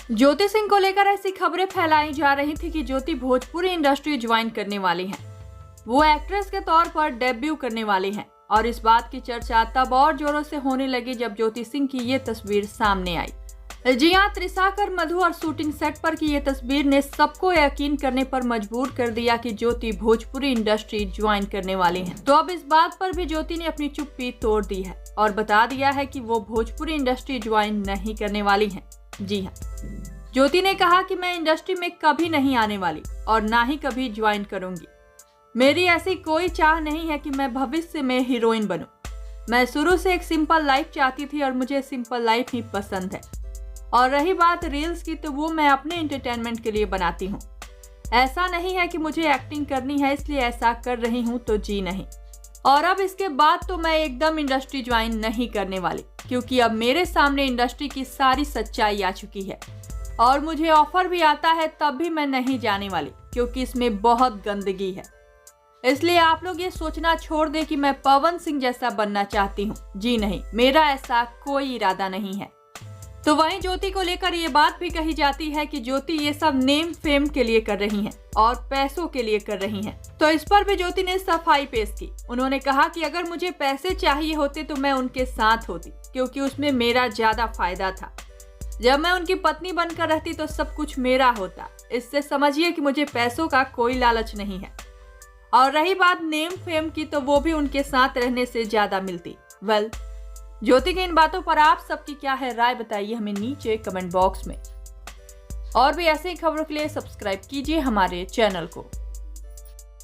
ज्योति सिंह को लेकर ऐसी खबरें फैलाई जा रही थी कि ज्योति भोजपुरी इंडस्ट्री ज्वाइन करने वाली हैं। वो एक्ट्रेस के तौर पर डेब्यू करने वाली हैं और इस बात की चर्चा तब और जोरों से होने लगी जब ज्योति सिंह की ये तस्वीर सामने आई। जी हां, त्रिसाकर मधु और शूटिंग सेट पर की ये तस्वीर ने सबको यकीन करने पर मजबूर कर दिया कि ज्योति भोजपुरी इंडस्ट्री ज्वाइन करने वाली हैं। तो अब इस बात पर भी ज्योति ने अपनी चुप्पी तोड़ दी है और बता दिया है कि वो भोजपुरी इंडस्ट्री ज्वाइन नहीं करने वाली हैं। जी हाँ, ज्योति ने कहा कि मैं इंडस्ट्री में कभी नहीं आने वाली और ना ही कभी ज्वाइन करूंगी। मेरी ऐसी कोई चाह नहीं है कि मैं भविष्य में हीरोइन बनूं। मैं शुरू से एक सिंपल लाइफ चाहती थी और मुझे सिंपल लाइफ ही पसंद है। और रही बात रील्स की, तो वो मैं अपने एंटरटेनमेंट के लिए बनाती हूँ। ऐसा नहीं है कि मुझे एक्टिंग करनी है इसलिए ऐसा कर रही हूँ, तो जी नहीं। और अब इसके बाद तो मैं एकदम इंडस्ट्री ज्वाइन नहीं करने वाली, क्योंकि अब मेरे सामने इंडस्ट्री की सारी सच्चाई आ चुकी है और मुझे ऑफर भी आता है तब भी मैं नहीं जाने वाली, क्योंकि इसमें बहुत गंदगी है। इसलिए आप लोग ये सोचना छोड़ दें कि मैं पवन सिंह जैसा बनना चाहती हूँ। जी नहीं, मेरा ऐसा कोई इरादा नहीं है। तो वहीं ज्योति को लेकर ये बात भी कही जाती है कि ज्योति ये सब नेम फेम के लिए कर रही हैं और पैसों के लिए कर रही हैं। तो इस पर भी ज्योति ने सफाई पेश की। उन्होंने कहा कि अगर मुझे पैसे चाहिए होते तो मैं उनके साथ होती, क्योंकि उसमें मेरा ज्यादा फायदा था। जब मैं उनकी पत्नी बनकर रहती तो सब कुछ मेरा होता। इससे समझिए कि मुझे पैसों का कोई लालच नहीं है। और रही बात नेम फेम की, तो वो भी उनके साथ रहने से ज्यादा मिलती। ज्योति की इन बातों पर आप सबकी क्या है राय, बताइए हमें नीचे कमेंट बॉक्स में। और भी ऐसे ही खबरों के लिए सब्सक्राइब कीजिए हमारे चैनल को।